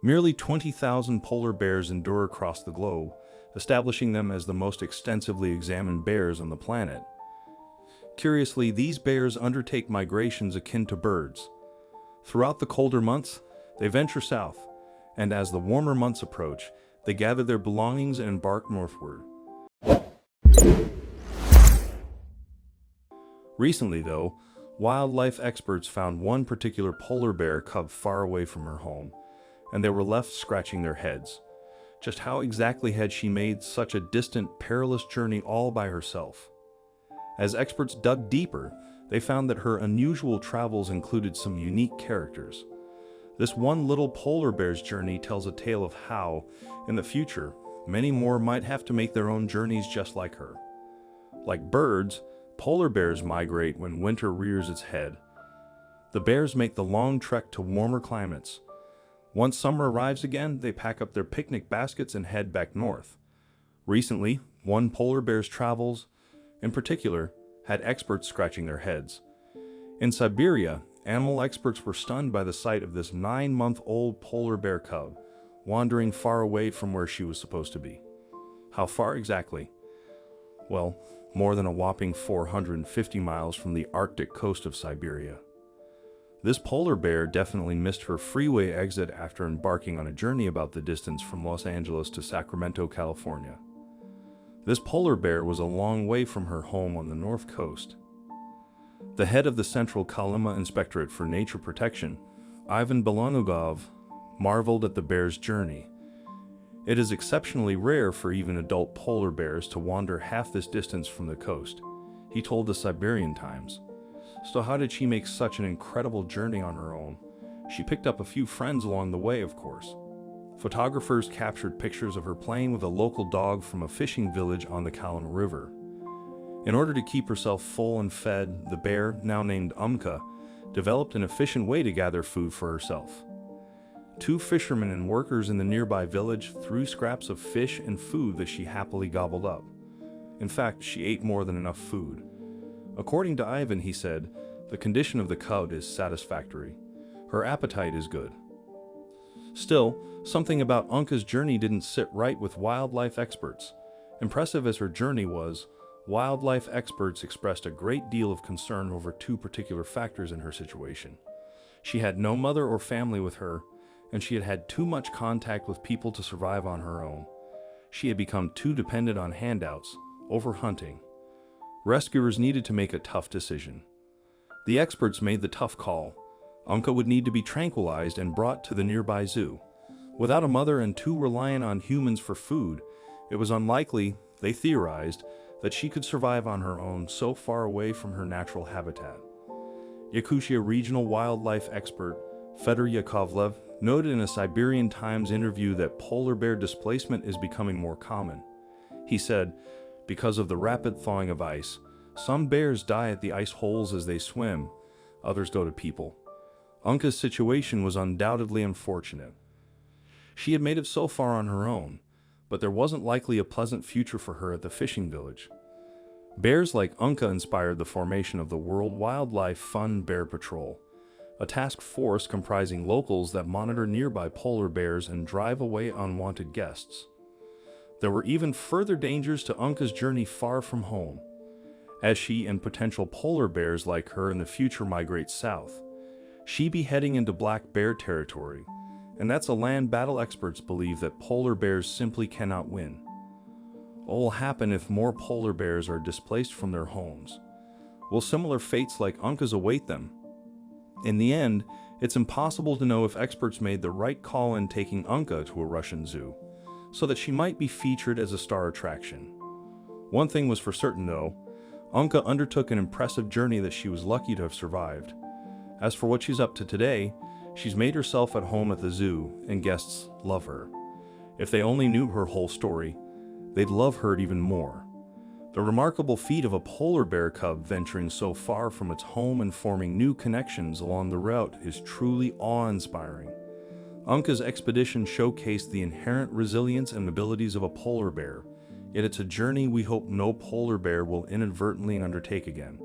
Merely 20,000 polar bears endure across the globe, establishing them as the most extensively examined bears on the planet. Curiously, these bears undertake migrations akin to birds. Throughout the colder months, they venture south, and as the warmer months approach, they gather their belongings and embark northward. Recently, though, wildlife experts found one particular polar bear cub far away from her home, and they were left scratching their heads. Just how exactly had she made such a distant, perilous journey all by herself? As experts dug deeper, they found that her unusual travels included some unique characters. This one little polar bear's journey tells a tale of how, in the future, many more might have to make their own journeys just like her. Like birds, polar bears migrate when winter rears its head. The bears make the long trek to warmer climates. Once summer arrives again, they pack up their picnic baskets and head back north. Recently, one polar bear's travels, in particular, had experts scratching their heads. In Siberia, animal experts were stunned by the sight of this 9-month-old polar bear cub, wandering far away from where she was supposed to be. How far exactly? Well, more than a whopping 450 miles from the Arctic coast of Siberia. This polar bear definitely missed her freeway exit after embarking on a journey about the distance from Los Angeles to Sacramento, California. This polar bear was a long way from her home on the north coast. The head of the Central Kolyma Inspectorate for Nature Protection, Ivan Belanugov, marveled at the bear's journey. It is exceptionally rare for even adult polar bears to wander half this distance from the coast, he told the Siberian Times. So how did she make such an incredible journey on her own? She picked up a few friends along the way, of course. Photographers captured pictures of her playing with a local dog from a fishing village on the Kolyma River. In order to keep herself full and fed, the bear, now named Umka, developed an efficient way to gather food for herself. 2 fishermen and workers in the nearby village threw scraps of fish and food that she happily gobbled up. In fact, she ate more than enough food. According to Ivan, he said, the condition of the cub is satisfactory. Her appetite is good. Still, something about Umka's journey didn't sit right with wildlife experts. Impressive as her journey was, wildlife experts expressed a great deal of concern over 2 particular factors in her situation. She had no mother or family with her, and she had had too much contact with people to survive on her own. She had become too dependent on handouts, overhunting. Rescuers needed to make a tough decision. The experts made the tough call. Umka would need to be tranquilized and brought to the nearby zoo. Without a mother and too reliant on humans for food, it was unlikely, they theorized, that she could survive on her own so far away from her natural habitat. Yakutia regional wildlife expert Fedor Yakovlev noted in a Siberian Times interview that polar bear displacement is becoming more common. He said, because of the rapid thawing of ice, some bears die at the ice holes as they swim, others go to people. Umka's situation was undoubtedly unfortunate. She had made it so far on her own, but there wasn't likely a pleasant future for her at the fishing village. Bears like Umka inspired the formation of the World Wildlife Fund Bear Patrol, a task force comprising locals that monitor nearby polar bears and drive away unwanted guests. There were even further dangers to Umka's journey far from home. As she and potential polar bears like her in the future migrate south, she'd be heading into black bear territory, and that's a land battle experts believe that polar bears simply cannot win. What will happen if more polar bears are displaced from their homes? Will similar fates like Umka's await them? In the end, it's impossible to know if experts made the right call in taking Umka to a Russian zoo, so that she might be featured as a star attraction. One thing was for certain though, Umka undertook an impressive journey that she was lucky to have survived. As for what she's up to today, she's made herself at home at the zoo, and guests love her. If they only knew her whole story, they'd love her even more. The remarkable feat of a polar bear cub venturing so far from its home and forming new connections along the route is truly awe-inspiring. Umka's expedition showcased the inherent resilience and abilities of a polar bear, yet it's a journey we hope no polar bear will inadvertently undertake again.